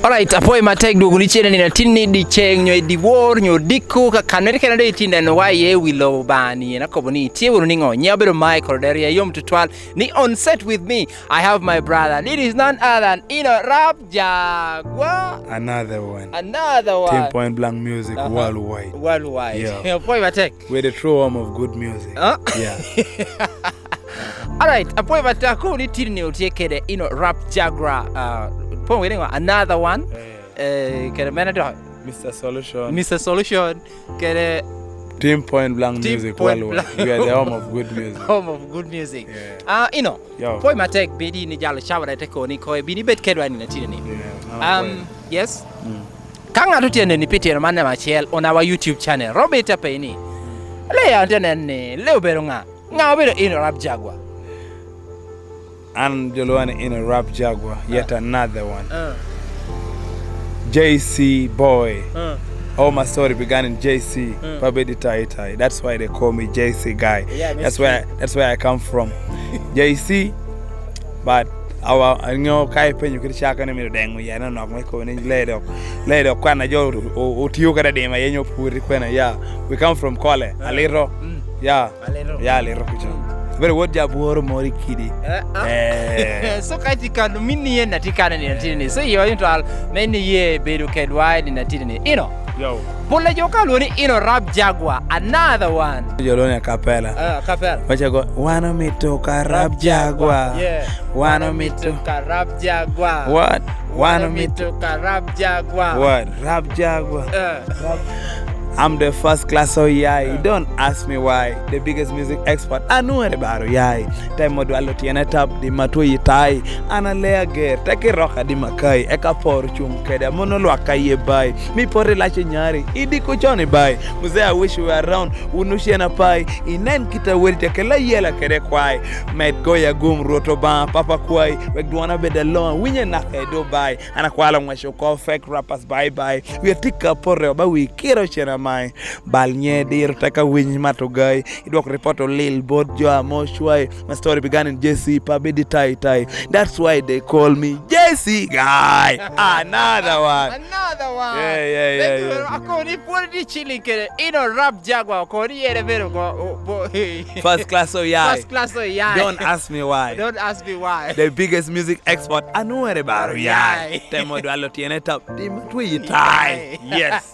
Alright, apoy matek dugu ni chene ni natini di cheng nyo di war nyo diku ka kanere kana de tinda no wa ye wilo bani na kobo ni tie wuru ningo nyabero Michael there ya yom tutwal ni on set with me. I have my brother. It is none other than Inno Rap Jaquar. Another one. Team Point Blank music worldwide. Yeah. Apoy matek. We're the true home of good music. Yeah. Alright, apoy matek ko ni tini utiekede Inno Rap Jaquar. Another one. Kere manager Mr. Solution. Kere Team Point Blank music worldwide. We are the home of good music. Home of good music. Yeah. Ino. Poi matek bedi ni jalo shawara teko ni ko bini bet kedwa ni natini ni. Yes. Kanga tutiende ni piti na manna machiel on our YouTube channel. Robert apeny. Le ya tene le bero nga bero Inno Rap Jaquar. And Jolwane Inno Rap Jaquar, yet another one. JC boy. All my story began in JC. Tai. That's why they call me JC guy. Yeah, that's where I come from. JC, but our kai pen you could shaka na mi dengu ya na nok ko ni ledo kwana jo otiyo kada de ma yenyo puri kwena yeah. We come from Kole, Alero. Yeah. Alero kucho. Very what jaboro mori kidi. So katika mini ye natikana ni natini. So you into all many ye EDUCATIVE ni natini. Ino. Yo. Bola joka loni Inno Rap Jaquar. Another one. Jolone kapela. Kapela. Wacha go amito ka Rap Jaquar. Yeah. Amito ka Rap Jaquar. What? Amito ka Rap Jaquar. What? Rap Jaquar. I'm the first class oyai. Don't ask me why. The biggest music expert. I know about oyai. Time modu alotiana tap di matoi tai. Ana lea ger. Take roka di makai. Eka por chung keda. Monolo akaye bai. Mi pore lache nyari. Idi kuchoni bai. Muze I wish you were around. Unushi na pai. Inen kita werite kela yela kere kwai. Met goya gum roto ban. Papa kwai. Wek duana beda long. Winye naka edo bai. Ana kwala mwesho call fake rappers bye bye. We tika pore ba we kiro chena Balnye dir taka win matogai. It was report of Lil Bodjo Moshwai. My story began in JC Pabedi Tai. That's why they call me JC guy. Another one. Yeah. Akoni puri chilling kere Inno Rap Jaquar. Akoni ere vero go. First class oyai. Don't ask me why. The biggest music expert. I know about oyai. Temo do alotiene tap. Dimatwi tai. Yes.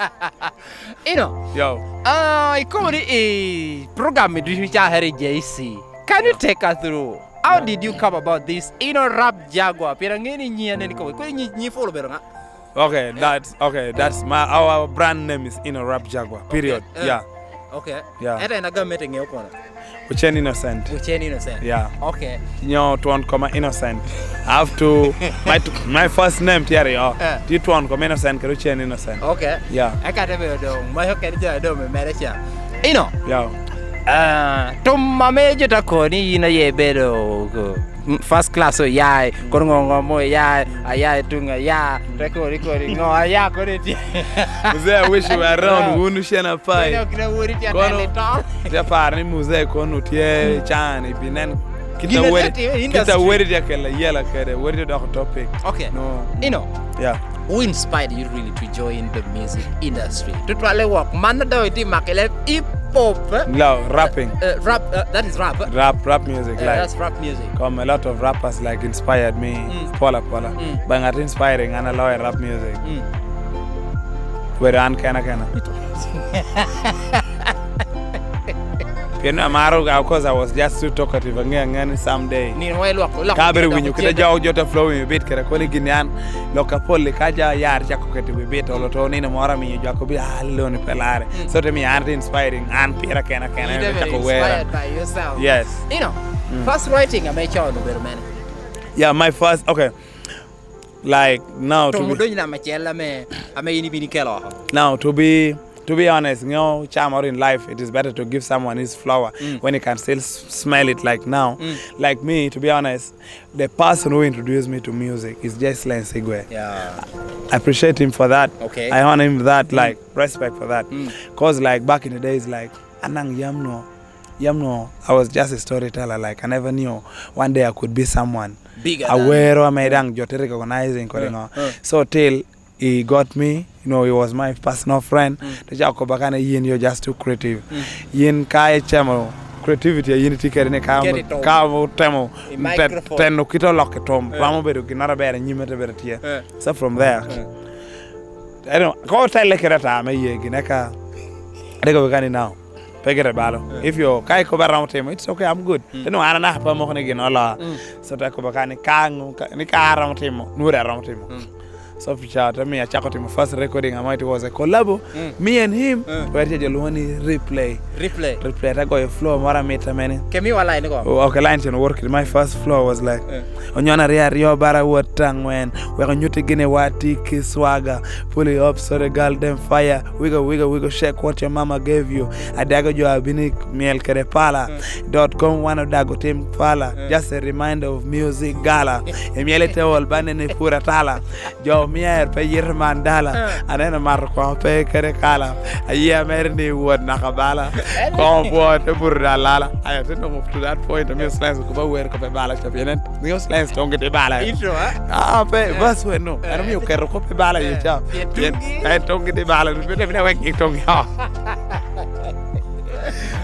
Ino. Yo. Ikori program idrisha here JC. Can you take us through? How did you come about this Inno Rap Jaquar? Pirangeni nyane ni ko ni follow beronga. Okay, that's our brand name is Inno Rap Jaquar. Period. Yeah. Okay. Yeah. Eta inaga meeting yoko. Ucheni innocent. Yeah. Okay. Nyo tuan koma innocent. I have to my first name tiare yo. Ti tuan koma innocent ke ucheni innocent. Okay. Yeah. Aka debe do my hoke dia do me merecha. Ino. Yo. To mameje takoni ina yebedo go. First class oyai, korongo mo yai, ayai tunga ya, rekori ngo aya koreti. Muze I wish you were around unushe na pai. Kono ya parni muze kono tie chani binen kita word ya kala yela kere word the topic. Okay. No. Yeah. Who inspired you really to join the music industry? To try to work man do it makele hip hop. No, rapping. Rap that is rap. Rap music like. That's rap music. Come a lot of rappers like inspired me. Pola. But not inspiring and a lot of rap music. Where an kana. You know, because I was just too talkative and someday. Kabri when you could jota flow in a bit, Karakoligian, Locapoli, Kaja, Yar, Jacocati, we bit, or Tony, and Morami, Jacobi, alone, Pelare. So to me, aren't inspiring, and Pirakana can inspired by yourself. Yes. You know, first writing, I make you on the man. Yeah, my first, okay. Like now to be honest, you know, charm or in life, it is better to give someone his flower when he can still smell it like now. Like me, to be honest, the person who introduced me to music is just slence igwe. Yeah. I appreciate him for that. Okay. I honor him for that, like, respect for that. Because, like, back in the days, like, anang yamno, I was just a storyteller. Like, I never knew one day I could be someone. Bigger. Aware of my dang, jote recognizing, so till he got me. You know, he was my personal friend. The Jacob Bakana yin, you're just too creative. Yin kai chemo creativity yin tikere ne ka temo teno kito loketom. Pamo bedo kinara bere nyimete bere tie. So from there, I don't go tell like that me ye gineka. I go Bakani now. Pegere balo. If you kai ko around him, it's okay. I'm good. No, I don't know how mo kene ginola. So ta ko Bakani kang ni ka around him, no around him. So chat me I checked him first recording Amito was a collab me and him where did you replay I got a flow more meter many can you line go okay line to work my first flow was like onyona rio bara what tang when we can you take in a wati kiswaga pull it up so the girl them fire wiggle shake what your mama gave you I dago you have been mail kerepala.com one of dago team pala just a reminder of music gala emielete all banene pura tala yo mier pe yir mandala anena mar ko pe kere kala aye merni wod nakabala ko bo te burdala I had to move to that point me slence ko ba wer ko pe bala to yenen me slence to ngete bala intro pe bas we no ana mi kero ko pe bala ye cha ay to ngete bala be te wek to ya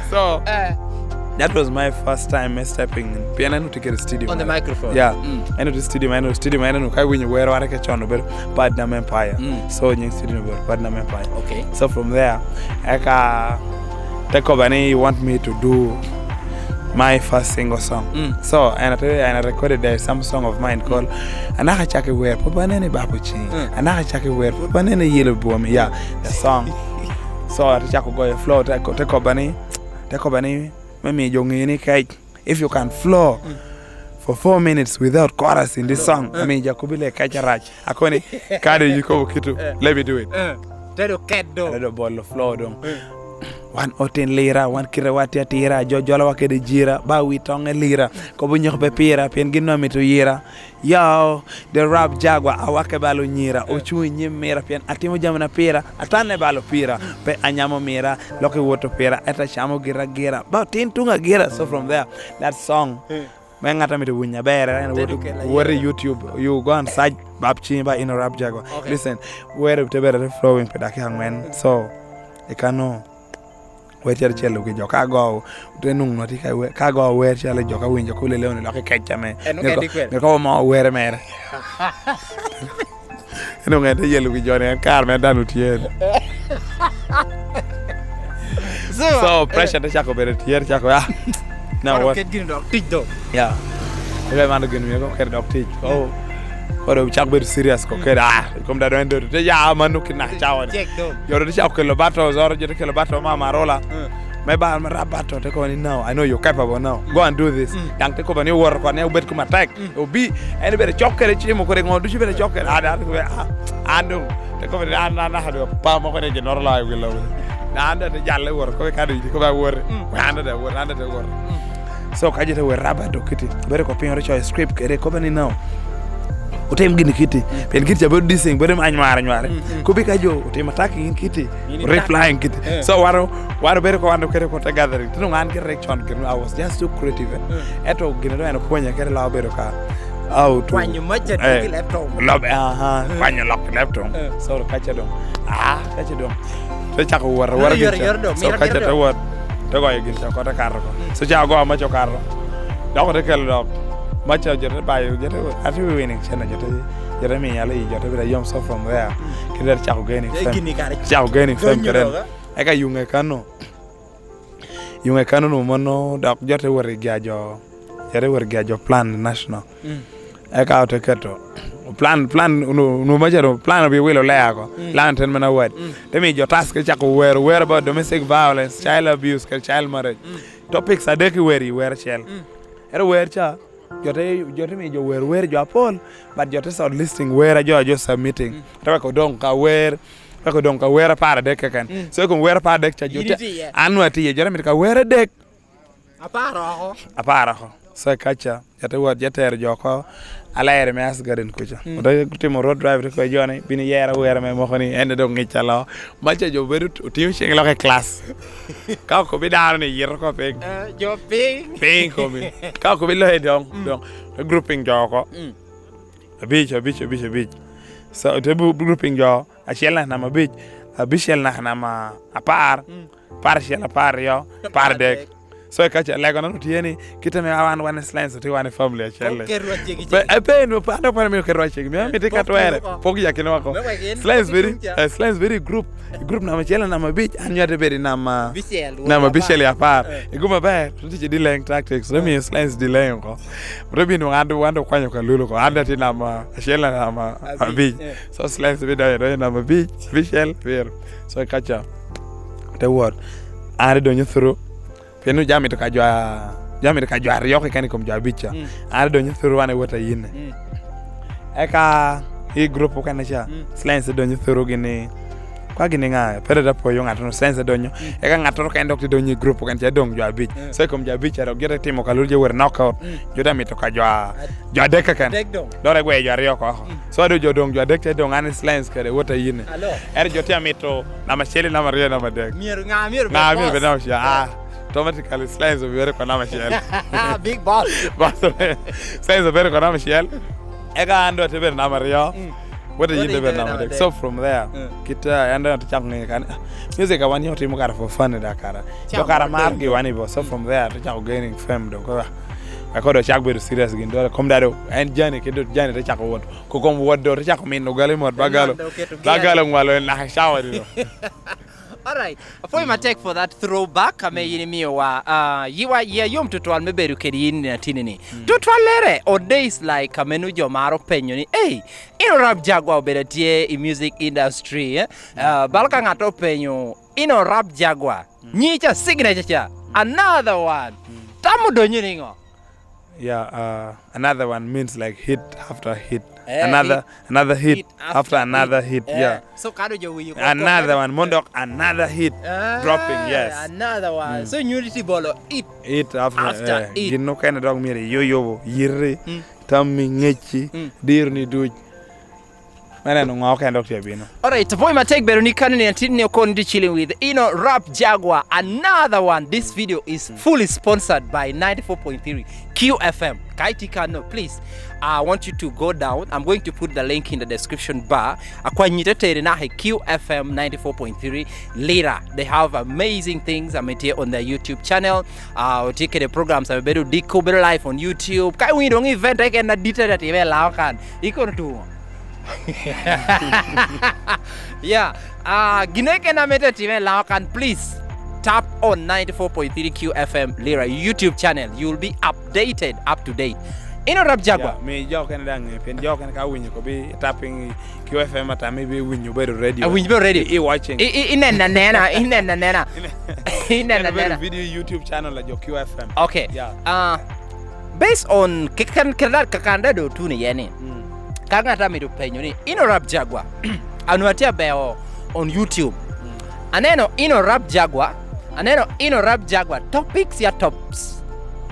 so that was my first time stepping in piano to get a studio on the microphone. Yeah, I know the studio. I know kai when you wear what I catch on but Badnam Empire. So in studio but Badnam Empire. Okay. So from there, I take over and want me to do my first single song. So and I recorded there some song of mine called Anaka Chake Wear Papa Nene Babuchi. Anaka Chake Wear Papa Nene Yellow Boom. Yeah, the song. So I take go flow take over Mami jongini kai if you can flow for 4 minutes without chorus in this song I mean jakubile kacharach akoni kade yiko kitu let me do it tedo keddo tedo ball flow dong one oten lira one kirawati atira jojola wakede jira ba witonge lira ko bunyo be pira pen ginno mito yira yo the rap jaguar awake balo nyira ochu nyimira pen atimo jamna pira atane balo pira pe anyamo mira loke woto pira eta chamo gira ba tin tunga gira so from there that song mengata mito wunya bere and what YouTube you go and search babchi by Inno Rap Jaquar listen where the better flowing pedaki hangmen so e kano weter chelo ke joka go tenung no tika ka go wer chelo joka winjo ko lele on lo ke kechame ne ko ma wer mere no ngade yelo ki jone kar me danu tien so pressure de chako bere tier chako ya now what get dog teach dog yeah le man genu me ko ker dog teach oh ko do chak ber serious ko ker kom da do ndo te ya manu ki na chawo yo do chak ko lo bato zoro je ke lo bato mama rola me ba ma rabato te ko ni now I know you're capable now go and do this dang te ko bani wor ko ne ubet ko matek obi ene bere chokere chi mo ko re ngodu chi bere chokere ada ko ando te ko bere na hado pa mo ko ne je norla wi lo na anda te jalle wor ko ka do ko ba wor anda te wor so ka je te wor rabato kiti bere ko pin cho script kere ko bani now utem gini kiti pen kiti jabo dissing bere ma nywaare ko bi ka jo utem attacking kiti replying kiti so waro bere ko wando kere ko ta gathering tino ngan kere chon kere I was just too creative eto gini do en ko nya kere la bere ka out to kwanyo macha to laptop lob kwanyo lock laptop so kacha dong to chako war so kacha to war to go yigin ko ta kar ko so ja go ma cho kar do ko de kel do macha jere bayo jere ati we winning chena jere mi yala yi jere bira yom so from there kider chako gaining fame keren eka yunge kano no mono dak jote wori gajo plan national eka to keto plan no majaro plan bi wilo lea ko plan ten mena word demi jo task chako where about domestic violence child abuse child marriage topics adeki where chel ero where cha jote mi jo where jo apol but jote sound listing where jo submitting to ko don ka where para dek kan so ko where para dek cha jote anwati ye jote mi ka where dek apara ho so kacha jote word jote joko ala ere me asgarin kucha odo timo road drive ko jone bini yera wera me mo khoni ende do ngicalo macha jo berut tim sing lo ke class ka ko bi daaro ne yer ko pe jo ping ko mi ka ko bi lo dong grouping joko beach So to grouping jo achiel na nama bich abichiel na nama apar shel apar yo par dek. So kacha lego no tieni kitame one slence to one family achiel. But apeny no pando para mi kerwa chegi mi tika twere pogi yakino wako. Slence very group na achiel na mabich anyate beri na bichiel apar. Iguma ba tuti delaying tactics let me slence delay ko. Rebi no ando kwanyo ka lulu ko anda ti na achiel na mabich. So slence be do na mabich bichiel ver. So kacha the word are do through penu jami to kajwa riyo ke kani kom jabicha are do through wane wota yin eka I group kana cha slence do through gini kwa gini nga pereda po yo ngato slence do nyo eka ngato ka ndok do group kan cha dong jabich so kom jabicha ro gere timo kaluje wer knockout joda mi to kajwa deka kan do re gwe riyo ko so do jodong deka dong an slence kare wota yin jotia Amito na machele na maria na madek mier be na sha automatically slence over kwa na machele big boss slence over kwa na machele ega ando te ber na maria wota yin be na madek so from there kita ando to chak ne kan music awani hoti mo kara for fun da kara do kara margi wani bo so from there to chak gaining fame do ko akodo chak be serious gin do kom dado en jani ke do jani to chak won ko kom woddo to chak min no gale mod bagalo ngwalo na shower do. All right. For my take for that throwback, ame yini miwa yiwa yom tutwal meberu kedi na tinini. Tutwal lere or days like amenu jo maro penyo ni. Hey, Inno Rap Jaquar obedatie in music industry. Balka ngato penyo Inno Rap Jaquar. Nyicha signature cha. Another one. Tamu do nyiringo. Yeah, another one means like hit after hit. Another hit after another hit. Yeah. So kado jo wi another one mondok another hit dropping. Yes. Another one. So unity bolo it after it. Gino kind dog mere yo yirre tammi ngechi dirni duj. Mana no ngao kind dog bino. All right, boy my take beru ni kanini antini okondi chilling with Inno Rap Jaquar. Another one. This video is fully sponsored by 94.3 QFM. Kaitikano, please. I want you to go down. I'm going to put the link in the description bar. QFM 94.3 lira. They have amazing things on their YouTube channel. Take the programs. I'm better Diko better live on YouTube. Kai we don't event I can detail that even laukan. Iko tu. Yeah. Gineke na meta even laukan. Please tap on 94.3 QFM lira YouTube channel. You will be updated, up to date. Inno Rap Jaquar. Me jo kan dang pen jo kan ka winyo ko be tapping QFM ata maybe winyo better radio. Winyo better radio. I watching. Inena. Video YouTube channel la jo QFM. Okay. Yeah. Based on kakanda do tu ni yani. Kanga ta mi do penyo ni Inno Rap Jaquar. Anuatia beo on YouTube. Aneno Inno Rap Jaquar. Inno Rap Jaquar topics ya tops.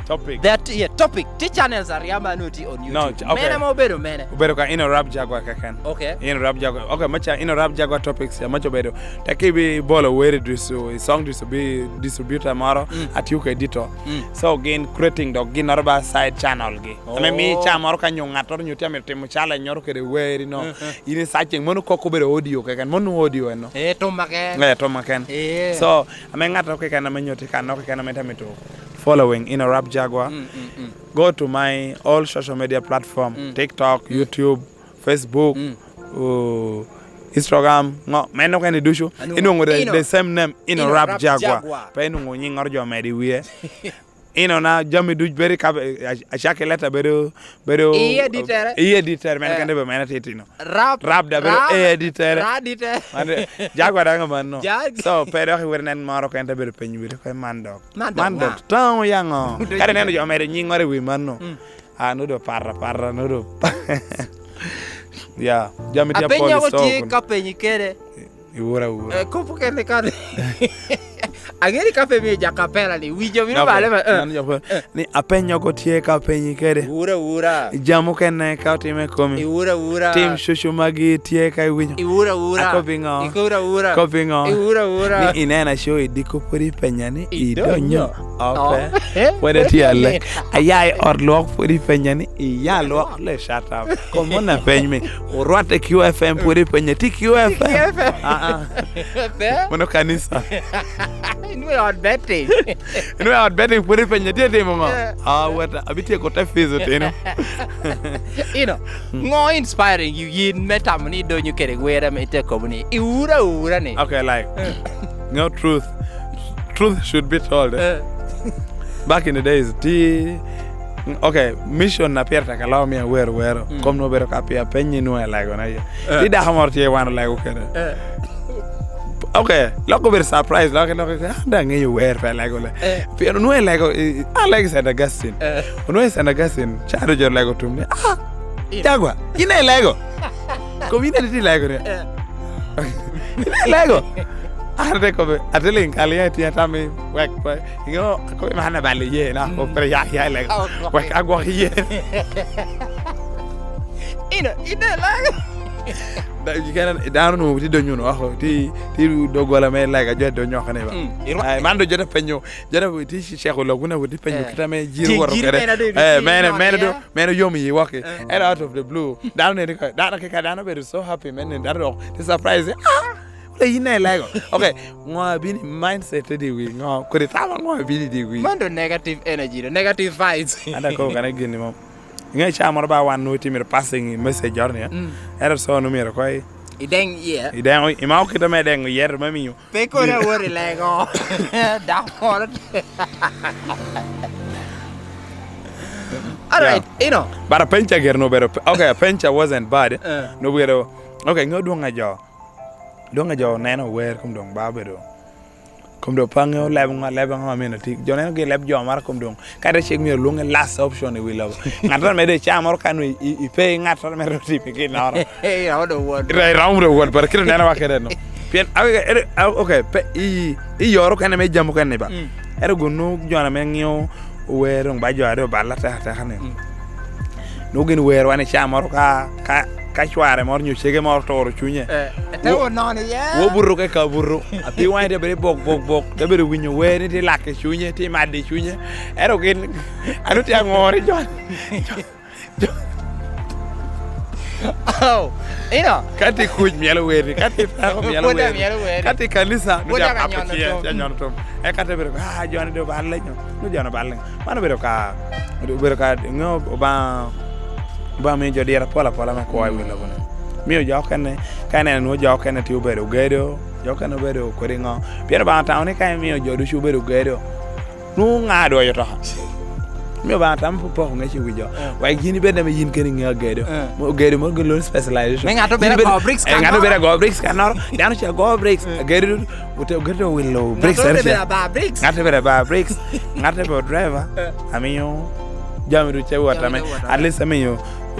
Topic. That topic. T channels are yama nuti on YouTube. No, okay. Mena mo bedo mena. Ubedo ka Inno Rap Jaquar kakan. Okay. Inno Rap Jaquar. Okay, macha Inno Rap Jaquar topics ya macho bedo. Takibi bolo where do so song to be distributor maro at UK editor. So again creating the ginorba side channel ge. Ame mi cha maro ka nyongator nyutia me temo chala nyoro kede where no. Ini searching mono koko bedo audio kakan mono audio no. To maken. To maken. So ame ngato kakan ame nyoti kan no kakan ame tamito. Following Inno Rap Jaquar. Go to my all social media platform, TikTok, YouTube, Facebook, Instagram. No, meno kani dushu. Inu the same name Inno Rap Jaquar. Pa inu ngi ngorjo medi wiye. Inno na jami duj beri ka ashake letter beru editor men kande be mena titino. Rap da beru editor. Mande Jaquar da ngam no. So pero werne maro kande beru penyu beru ko mandok taw yango kare neno jo mere nyi ngore wi manno no do parra no do ya jami ti apeny ko ti ka penyi kere iwura ko pokene kare ageri ka penyi jakapela ni wijo biro bale ni apeny ko ti ka penyi kere iwura jamu kene ka time komi iwura tim shushu magi ti ka winyo iwura ko bingo ni inena show idiko pori penyani idonyo Okay. Where the tea like ayai or lock for the penny, ya lock, let's shut up. Come on, pen me. Or what a QFM for the penny, TQFM. Mono canisa. We are betting. We are betting for the penny, dear mama. What a bit of a visit, you know. You know, more inspiring you yin metamoni don't you get where I'm at a company. Iwuru. Okay, like no truth. Truth should be told. Back in the days, okay, mission na pierta kalao mi wero. Kom no bero kapia penyi no like ona ya. Di da hamorti wan like okay. Okay, loko ber surprise loko da ngi wer like ole. Pero no like I like St. Augustine. No St. Augustine charo jor like to me. Jaguar. Ine Lego. Community Lego. Lego. Arde ko ateling kaliya ti atami wek pa yo ko mahana bali ye na ko per ya Lego. Wek agwa ye. Ine Lego. Da jikan daanu no ti do nyuno wax ti do gola me Lego joddo ñokane ba. Ay man do joddo peño joddo ti Cheikh Lo guna wodi peño kitame jir woro kere. Men yomi yi wake and out of the blue. Daanu ne ko daana ke ka daana be so happy men and that the surprise. Okay, ngwa bini mindset di wi ngwa ko tama ngwa bini di wi man the negative energy the negative vibes anda ko kana gini mom ngai chamor ba wan no timir passing message jorne era so no mira koy ideng ima ko to me deng yer mami yo pe ko na wori lego da hor all right you know but a pencha ger no better okay a pencha wasn't bad no better okay ngodu ngajo donga jo neno wer kum dong babedo kum do pango leb nga mena tik jo neno ge leb jo mar kum dong kada chek mi lunga last option we love ngata me de chamor kanu I pay ngata me roti pe ke na hey how the word round the word but kire neno wakere no pien okay pe I yoro kana me jamu kana ba ero gonu jo na me ngio wer ng ba jo ado balla ta khane no gen wer wane chamor ka chware mor nyu chege mor toro chunye te wonone ya wo burro ka burro api wine de bere bok de bere winyo we ni ti lakke chunye ti madde chunye ero gen anu ti ngori jon oh you know kati kuj mielo weri kati fa mielo weri kati kanisa no ja apeki ya nyon tom e kati bere jon de ba le no jon ba le mano bere ka ngo ba mi jo dira pola ma ko ay wala bona mi jo kane no jo kane ti ubero gedo jo kane ubero ko ringo pier ba ta oni kai mi jo du ubero gedo nu ngado yo to mi ba tam po ngachi wijo wa gini be dem yin kene nga gedo mo gedo mo gelo specialization ngato bere go bricks kanor dano cha go bricks gedo gedo willow bricks ngato bere ba bricks ngato be driver amiyo jamiru chewa tame at least amiyo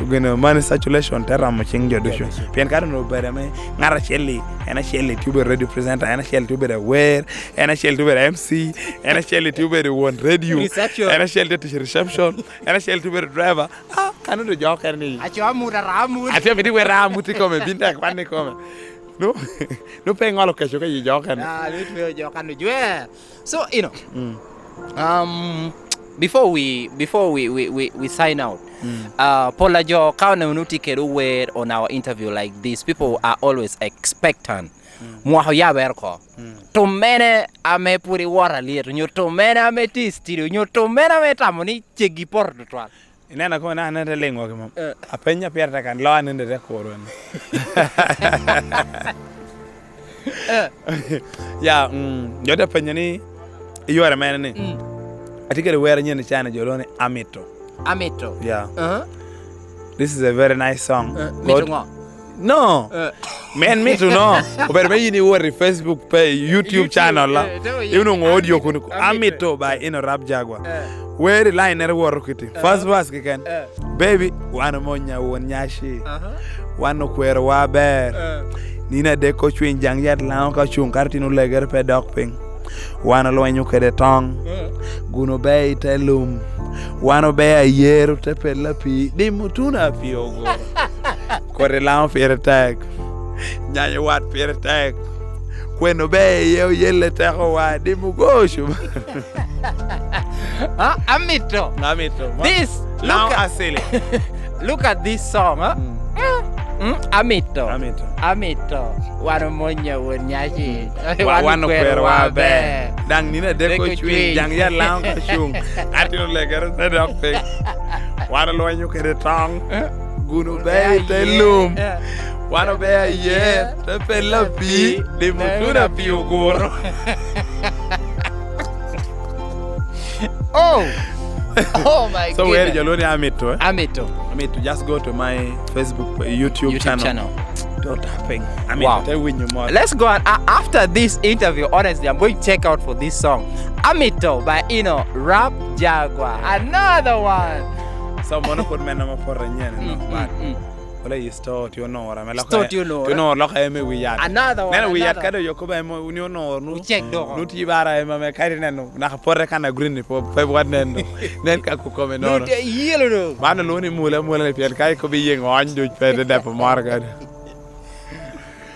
gonna man saturation terra mo chingjo dusho pien kadu no bere me ngara chelli ena chelli tuber radio presenter ena chelli tuber aware ena chelli tuber MC ena chelli tuber one radio ena chelli to reception ena chelli tuber driver kanu do joker ni acho amura ramu acho mi we ramu ti come binta kwani come no pe ngalo kesho ke joker lit me joker no jwe so you know before we sign out Paula Jo kauna unuti keruwe on our interview like this people are always expectant mwaho ya berko to mene ame puri wara lier nyo to mene ame ti studio nyo to mene ame tamoni chegi porto twal inena ko na de lengo ke mom apenya pierta kan lo anende de ko ron ya jode penya ni yore mene ni atikere wera nyene chana jolone Amito. Yeah. This is a very nice song. No. Man me to no. But me ni worry Facebook page, YouTube channel la. You know audio kunu Amito by Inno Rap Jaquar. Where the line er work kiti. First verse ken. Baby wana monya wonyashi. Wano kwero wa ber. Nina de ko chwin jangyat la ka chung kartinu leger pe dok ping. Wano lo nyu kede tong guno be telum wano be ayer te pela pi di mutuna pi ogo kore la fere tag nyanya wat fere tag kweno be yele te ko wa di mugoshu Amito. This, Now asili. look at this song, huh? Amito. Wano monya wonyaji. Wano kwerwa be. Dang nina deko chwing jang ya lang ka chung. Atino legar na dok pe. Wano lo nyu kere tong. Gunu be telum. Wano be ye. Te pela pi. De mutura pi ugoro. Oh my god. So where you learn Amito? Amito. Just go to my Facebook, YouTube channel. Don't happen. Amito, Wow. tell win you more. Let's go on. After this interview, honestly, I'm going to check out for this song, Amito by Inno Rap Jaquar. Another one. So mono put me number for renyen no but wala you start you know ora me la Start you know, you know lo ka me we yat Another one. nena we yat another. kado yokuba mo you know no Check do. no ti bara me kari neno na porre kana green po pe wat nen nen ka ku come no No, the yellow no. bana lo ni mula pe kai ko bi yeng on do pe de dep marga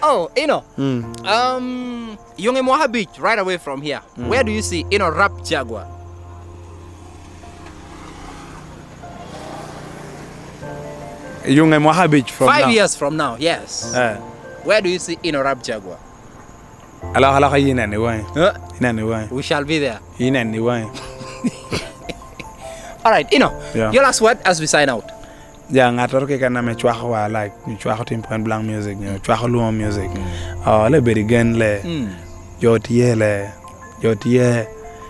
Oh, Inno. Yung Moha Beach, right away from here. Where do you see Inno Rap Jaquar? yung mo habit from 5 now. years from now, yes. Where do you see Inno Rap Jaquar? Ala ka yina ni wa ina ni wa We shall be there. ina ni wa All right, Inno. Yeah. Your last word as we sign out. ja ngator ke kana me chwa wa like ni chwa tim point blank music ni chwa luo music le beri gen le jotie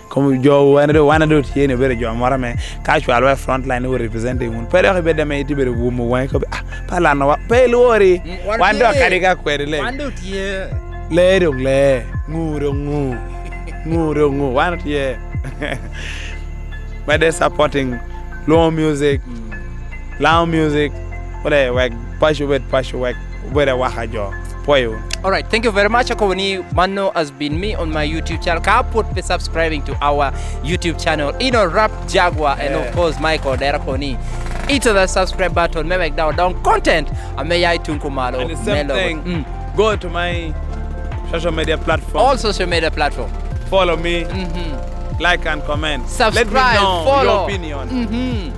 comme jo wana do tiene bere jo mara me ka chwa lo front line wo representing un pere ke bede me ti bere wo mo wan ko pala no pe lori wando kari ka kwere le Wando tie. le do le nguro wana tie but they supporting low music loud music wala wek pashu wek bere waha jo poyo. All right, thank you very much. Akowani Mano has been me on my YouTube channel. Kaput be subscribing to our YouTube channel, Inno Rap Jaquar, and of course Michael Derakoni. Hit the subscribe button, me make down content. And may I tunkumalo. And the same thing. Go to my social media platform. All social media platform. Follow me. Like and comment. Subscribe. Let me know Follow. your opinion.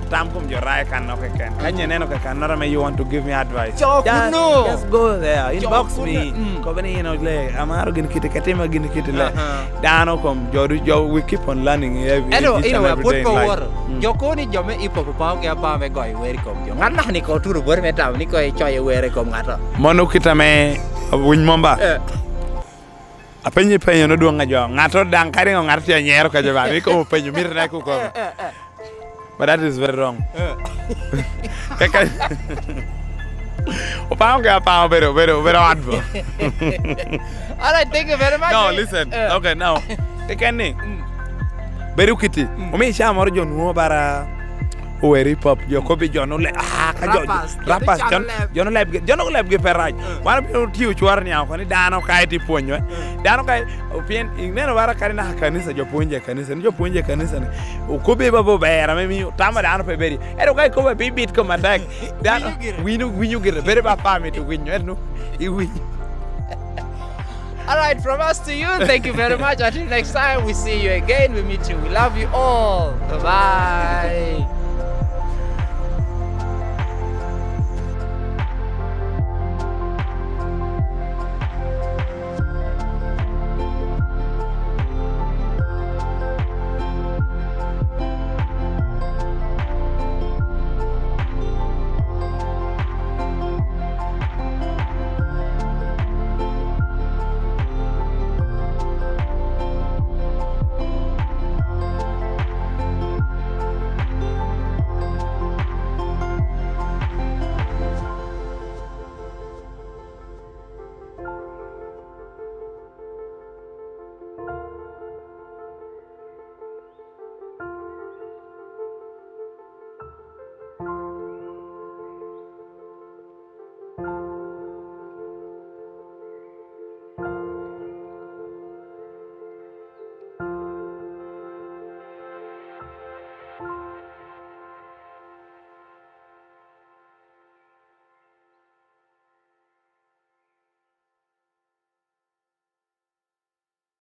Tamkum jorai kan no kan. Kanya neno kan nora me you want to give me advice. Just go there. Inbox me. Ko bani le amaro gin kite katima gin kite le. Dano kom jodu we keep on learning every day. Put power. Jokoni jome ipo pa ke pa me goi weri kom. Ngana ni ko turu bor me tam ni ko choye weri kom ngata. Mono kita me win momba. Apeny penyo no duong ajo ngato dang kari ngato ya nyero ka jaba mi ko penyo mir na ku ko but that is very wrong kaka opao ga pa pero advo. All right, thank you very much. No, listen. Okay, now tekani beru kiti umi sha moro jo nuo bara weri pop jo ko bi jo no le ka jo rapas jo no leb ge peraj wana bi tiu chwar nya ko ni dano kai ti ponyo dano kai opien ineno bara karina kanisa jo ponje kanisa ni ko be babo bera me mi tama dano pe beri ero kai ko be bit ko madak dano winu gere bere ba pame to winu no I win. All right, from us to you, thank you very much. Until next time, we see you again. We meet you. We love you all. Bye-bye.